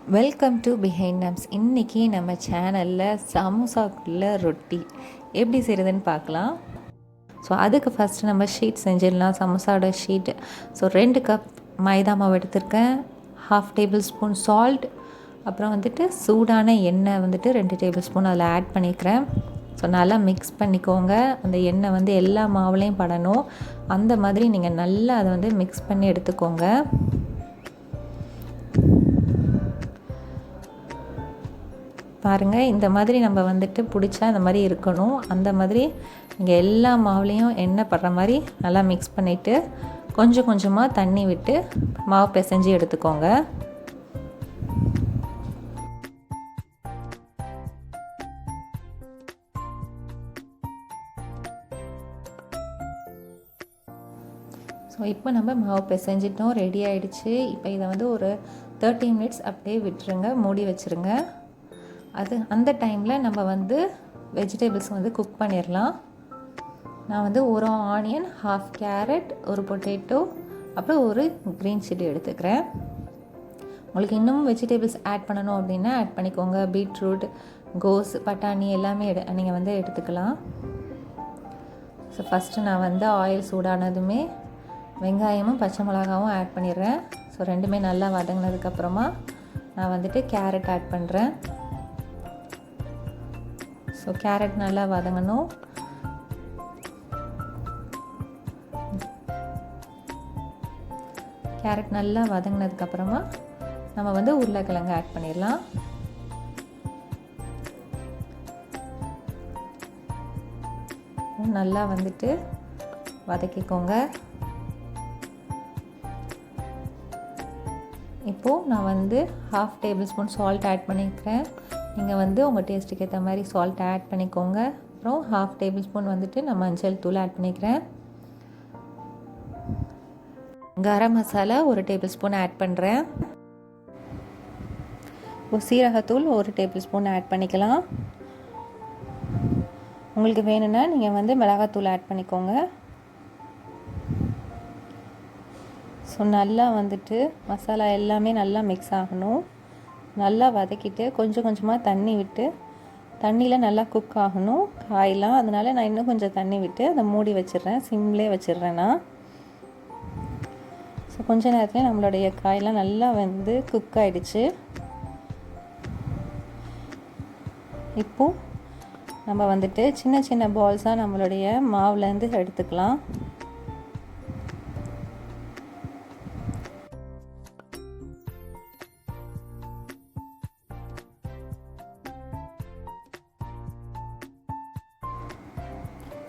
Welcome to behind nums. இன்றைக்கி நம்ம சேனலில் சமோசாக்குள்ள ரொட்டி எப்படி செய்கிறதுன்னு பார்க்கலாம். ஸோ அதுக்கு ஃபஸ்ட்டு நம்ம ஷீட் செஞ்சிடலாம். சமோசாவோட ஷீட். ஸோ 2 கப் மைதா மாவு எடுத்திருக்கேன், 1/2 டேபிள் ஸ்பூன் சால்ட், அப்புறம் சூடான எண்ணெய் 2 டேபிள் ஸ்பூன் அதில் ஆட் பண்ணிக்கிறேன். ஸோ நல்லா மிக்ஸ் பண்ணிக்கோங்க. அந்த எண்ணெய் எல்லா மாவுலேயும் படணும். அந்த மாதிரி நீங்கள் நல்லா அதை மிக்ஸ் பண்ணி எடுத்துக்கோங்க. பாருங்கள், இந்த மாதிரி நம்ம பிடிச்சா இந்த மாதிரி இருக்கணும். அந்த மாதிரி நீங்கள் எல்லா மாவுலேயும் எண்ணெய் படுற மாதிரி நல்லா மிக்ஸ் பண்ணிவிட்டு கொஞ்சம் கொஞ்சமாக தண்ணி விட்டு மாவு பிசைஞ்சு எடுத்துக்கோங்க. ஸோ இப்போ நம்ம மாவு பிசைஞ்சிட்டோம், ரெடி ஆகிடுச்சு. இப்போ இதை ஒரு 30 மினிட்ஸ் அப்படியே விட்டுருங்க, மூடி வச்சுருங்க. அந்த டைமில் நம்ம வெஜிடபிள்ஸ் குக் பண்ணிடலாம். நான் ஒரு ஆனியன், 1/2 கேரட், ஒரு பொட்டேட்டோ, அப்புறம் ஒரு க்ரீன் சில்லி எடுத்துக்கிறேன். உங்களுக்கு இன்னும் வெஜிடபிள்ஸ் ஆட் பண்ணணும் அப்படின்னா ஆட் பண்ணிக்கோங்க. பீட்ரூட், கோஸ், பட்டாணி எல்லாமே நீங்கள் எடுத்துக்கலாம். ஸோ ஃபஸ்ட்டு நான் ஆயில் சூடானதுமே வெங்காயமும் பச்சை மிளகாவும் ஆட் பண்ணிடுறேன். ஸோ ரெண்டுமே நல்லா வதங்கினதுக்கப்புறமா நான் கேரட் ஆட் பண்ணுறேன். ஸோ கேரட் நல்லா வதங்கணும். கேரட் நல்லா வதங்கினதுக்கப்புறமா நம்ம உருளைக்கிழங்கு ஆட் பண்ணிடலாம். நல்லா வதக்கிக்கோங்க. இப்போது நான் 1/2 டேபிள் ஸ்பூன் சால்ட் ஆட் பண்ணிக்கிறேன். நீங்கள் உங்கள் டேஸ்ட்டுக்கு ஏற்ற மாதிரி சால்ட் ஆட் பண்ணிக்கோங்க. அப்புறம் 1/2 டேபிள் ஸ்பூன் நான் மஞ்சள் தூள் ஆட் பண்ணிக்கிறேன். Garam masala 1 table spoon add பண்ணுறேன். சீரகத்தூள் 1 டேபிள் ஸ்பூன் ஆட் பண்ணிக்கலாம். உங்களுக்கு வேணும்னா நீங்கள் மிளகாத்தூள் ஆட் பண்ணிக்கோங்க. ஸோ நல்லா மசாலா எல்லாமே நல்லா மிக்ஸ் ஆகணும். நல்லா வதக்கிட்டு கொஞ்சம் கொஞ்சமாக தண்ணி விட்டு, தண்ணியில் நல்லா குக் ஆகணும் காயெலாம். அதனால் நான் இன்னும் கொஞ்சம் தண்ணி விட்டு அதை மூடி வச்சிடுறேன், சிம்லே வச்சிடுறேன் நான். ஸோ கொஞ்ச நேரத்தில் நம்மளுடைய காயெலாம் நல்லா குக் ஆகிடுச்சு. இப்போது நம்ம சின்ன சின்ன பால்ஸாக நம்மளுடைய மாவுலேருந்து எடுத்துக்கலாம்.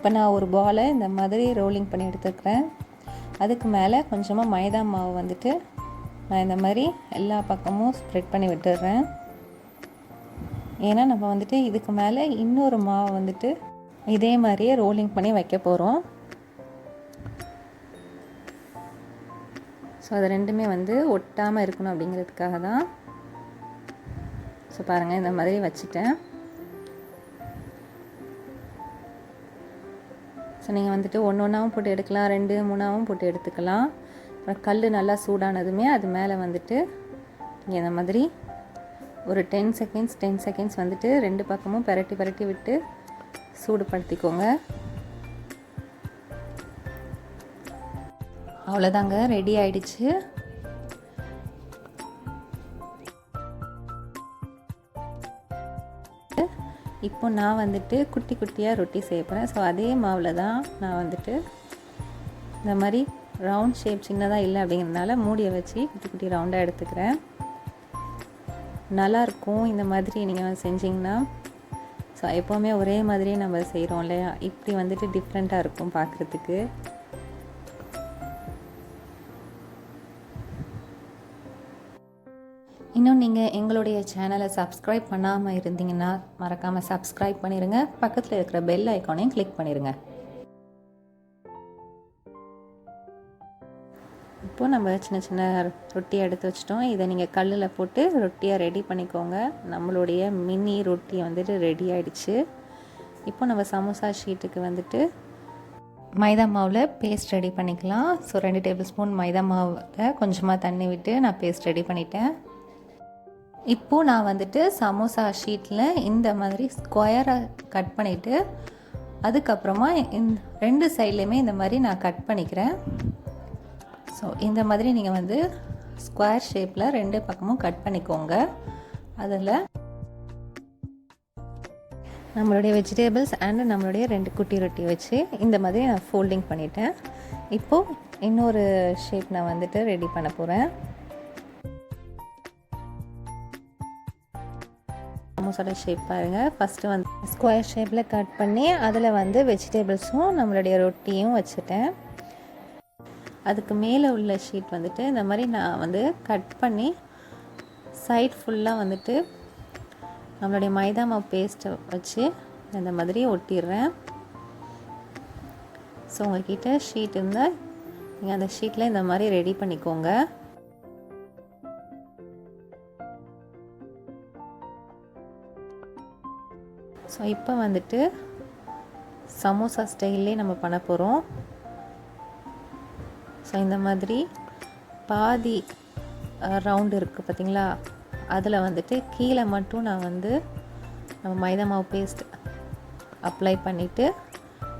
இப்போ நான் ஒரு பாலை இந்த மாதிரி ரோலிங் பண்ணி எடுத்துக்கிறேன். அதுக்கு மேலே கொஞ்சமாக மைதா மாவு நான் இந்த மாதிரி எல்லா பக்கமும் ஸ்ப்ரெட் பண்ணி விட்டுடுறேன். ஏன்னா நம்ம இதுக்கு மேலே இன்னொரு மாவு இதே மாதிரியே ரோலிங் பண்ணி வைக்க போகிறோம். ஸோ அது ரெண்டுமே ஒட்டாமல் இருக்கணும் அப்படிங்கிறதுக்காக தான். ஸோ பாருங்கள், இந்த மாதிரி வச்சுட்டேன். ஸோ நீங்கள் ஒன்று ஒன்றாவும் போட்டு எடுக்கலாம், 2 3ஆவும் போட்டு எடுத்துக்கலாம். அப்புறம் கல் நல்லா சூடானதுமே அது மேலே நீங்கள் இந்த மாதிரி ஒரு 10 செகண்ட்ஸ் 2 பக்கமும் பரட்டி பரட்டி விட்டு சூடுபடுத்திக்கோங்க. அவ்வளோதாங்க, ரெடி ஆயிடுச்சு. இப்போ நான் குட்டி குட்டியாக ரொட்டி செய்ய போகிறேன். ஸோ அதே மாவில் தான் நான் இந்த மாதிரி ரவுண்ட் ஷேப் சின்னதாக இல்லை அப்படிங்கிறதுனால மூடியை வச்சு குட்டி குட்டி ரவுண்டாக எடுத்துக்கிறேன். நல்லாயிருக்கும் இந்த மாதிரி நீங்கள் செஞ்சிங்கன்னா. ஸோ எப்போவுமே ஒரே மாதிரி நம்ம செய்கிறோம் இல்லையா, இப்படி டிஃப்ரெண்ட்டாக இருக்கும் பார்க்குறதுக்கு. இன்னும் நீங்கள் எங்களுடைய சேனலை சப்ஸ்கிரைப் பண்ணாமல் இருந்தீங்கன்னா மறக்காமல் சப்ஸ்கிரைப் பண்ணிடுங்க. பக்கத்தில் இருக்கிற பெல் ஐக்கானையும் கிளிக் பண்ணிடுங்க. இப்போது நம்ம சின்ன சின்ன ரொட்டி எடுத்து வச்சிட்டோம். இதை நீங்கள் கல்லில் போட்டு ரொட்டியாக ரெடி பண்ணிக்கோங்க. நம்மளுடைய மினி ரொட்டி ரெடி ஆகிடுச்சு. இப்போ நம்ம சமோசா ஷீட்டுக்கு மைதா மாவில் பேஸ்ட் ரெடி பண்ணிக்கலாம். ஸோ 2 டேபிள் ஸ்பூன் மைதா மாவில் கொஞ்சமாக தண்ணி விட்டு நான் பேஸ்ட் ரெடி பண்ணிட்டேன். இப்போது நான் வந்துட்டு சமோசா ஷீட்டில் இந்த மாதிரி ஸ்கொயராக கட் பண்ணிவிட்டு அதுக்கப்புறமா இந்த 2 சைட்லேயுமே இந்த மாதிரி நான் கட் பண்ணிக்கிறேன். ஸோ இந்த மாதிரி நீங்கள் வந்து ஸ்கொயர் ஷேப்பில் 2 பக்கமும் கட் பண்ணிக்கோங்க. அதில் நம்மளுடைய வெஜிடபிள்ஸ் அண்ட் நம்மளுடைய 2 குட்டி ரொட்டி வச்சு இந்த மாதிரி நான் ஃபோல்டிங் பண்ணிட்டேன். இப்போது இன்னொரு ஷேப் நான் வந்துட்டு ரெடி பண்ண போகிறேன். சமோசாவோட ஷேப் பாருங்கள். ஃபஸ்ட்டு வந்து ஸ்கொயர் ஷேப்பில் கட் பண்ணி அதில் வந்து வெஜிடபிள்ஸும் நம்மளுடைய ரொட்டியும் வச்சுட்டேன். அதுக்கு மேலே உள்ள ஷீட் வந்துட்டு இந்த மாதிரி நான் வந்து கட் பண்ணி சைட் ஃபுல்லாக வந்துட்டு நம்மளுடைய மைதா மாவு பேஸ்ட்டை வச்சு இந்த மாதிரி ஒட்டிடுறேன். ஸோ உங்கள்கிட்ட ஷீட் இருந்தால் நீங்கள் அந்த ஷீட்டில் இந்த மாதிரி ரெடி பண்ணிக்கோங்க. ஸோ இப்போ வந்துட்டு சமோசா ஸ்டைல்லே நம்ம பண்ண போகிறோம். ஸோ இந்த மாதிரி பாதி ரவுண்டு இருக்குது பார்த்திங்களா, அதில் வந்துட்டு கீழே மட்டும் நான் வந்து நம்ம மைதா மாவு பேஸ்ட் அப்ளை பண்ணிவிட்டு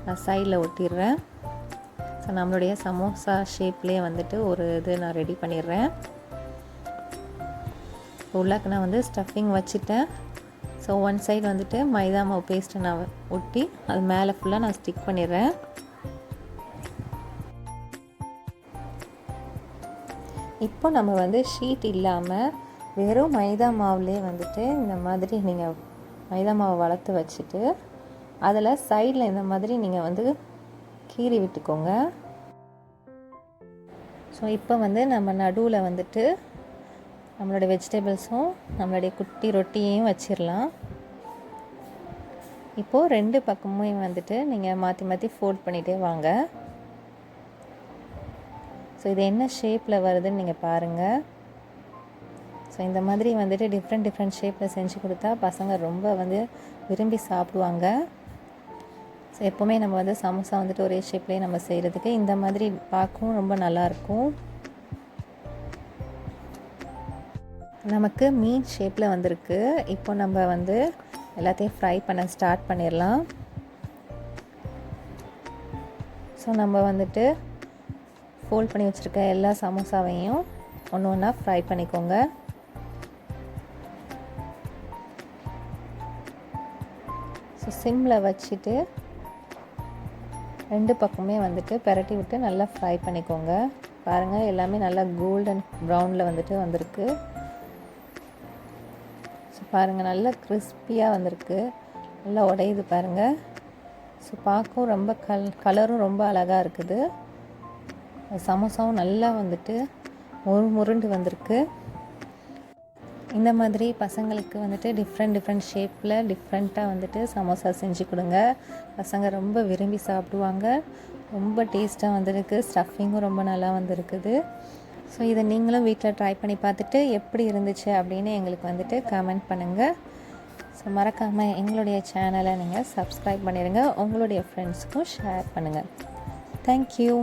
நான் சைடில் ஒட்டிடுறேன். ஸோ நம்மளுடைய சமோசா ஷேப்லேயே வந்துட்டு ஒரு இது நான் ரெடி பண்ணிடுறேன். உள்ளாக்கு நான் வந்து ஸ்டஃபிங் வச்சுட்டேன். ஸோ ஒன் சைடு வந்துட்டு மைதா மாவு பேஸ்ட்டை நான் ஒட்டி அது மேலே ஃபுல்லாக நான் ஸ்டிக் பண்ணிடுறேன். இப்போ நம்ம வந்து ஷீட் இல்லாமல் வெறும் மைதா மாவுலேயே வந்துட்டு இந்த மாதிரி நீங்கள் மைதா மாவை வளர்த்து வச்சுட்டு அதில் சைடில் இந்த மாதிரி நீங்கள் வந்து கீறி விட்டுக்கோங்க. ஸோ இப்போ வந்து நம்ம நடுவில் வந்துட்டு நம்மளுடைய வெஜிடபிள்ஸும் நம்மளுடைய குட்டி ரொட்டியையும் வச்சிடலாம். இப்போது 2 பக்கமுமே வந்துட்டு நீங்கள் மாற்றி மாற்றி ஃபோல்ட் பண்ணிகிட்டே வாங்க. ஸோ இது என்ன ஷேப்பில் வருதுன்னு நீங்கள் பாருங்கள். ஸோ இந்த மாதிரி வந்துட்டு டிஃப்ரெண்ட் ஷேப்பில் செஞ்சு கொடுத்தா பசங்க ரொம்ப வந்து விரும்பி சாப்பிடுவாங்க. ஸோ எப்போவுமே நம்ம வந்து சமோசா வந்துட்டு ஒரே ஷேப்லேயே நம்ம செய்கிறதுக்கு இந்த மாதிரி பார்க்கவும் ரொம்ப நல்லாயிருக்கும். நமக்கு மீன் ஷேப்பில் வந்திருக்கு. இப்போ நம்ம வந்து எல்லாத்தையும் ஃப்ரை பண்ண ஸ்டார்ட் பண்ணிடலாம். ஸோ நம்ம வந்துட்டு ஃபோல்ட் பண்ணி வச்சுருக்க எல்லா சமோசாவையும் ஒன்று ஒன்றா ஃப்ரை பண்ணிக்கோங்க. ஸோ சிம்மில் வச்சுட்டு 2 பக்கமே வந்துட்டு பெரட்டி விட்டு நல்லா ஃப்ரை பண்ணிக்கோங்க. பாருங்கள் எல்லாமே நல்லா கோல்டன் ப்ரௌனில் வந்துட்டு வந்திருக்கு. ஸோ பாருங்கள் நல்லா கிறிஸ்பியாக வந்திருக்கு, நல்லா உடையுது பாருங்கள். ஸோ பார்க்கவும் ரொம்ப கலரும் ரொம்ப அழகாக இருக்குது. சமோசாவும் நல்லா வந்துட்டு முருண்டு வந்திருக்கு. இந்த மாதிரி பசங்களுக்கு வந்துட்டு டிஃப்ரெண்ட் ஷேப்பில் டிஃப்ரெண்ட்டாக வந்துட்டு சமோசா செஞ்சு கொடுங்க. பசங்க ரொம்ப விரும்பி சாப்பிடுவாங்க. ரொம்ப டேஸ்ட்டாக வந்திருக்கு. ஸ்டஃபிங்கும் ரொம்ப நல்லா வந்திருக்குது. ஸோ இதை நீங்களும் வீட்டில் ட்ரை பண்ணி பார்த்துட்டு எப்படி இருந்துச்சு அப்படின்னு எங்களுக்கு வந்துட்டு கமெண்ட் பண்ணுங்கள். ஸோ மறக்காமல் எங்களுடைய சேனலை நீங்கள் சப்ஸ்கிரைப் பண்ணிடுங்க. உங்களுடைய ஃப்ரெண்ட்ஸுக்கும் ஷேர் பண்ணுங்கள். தேங்க்யூ.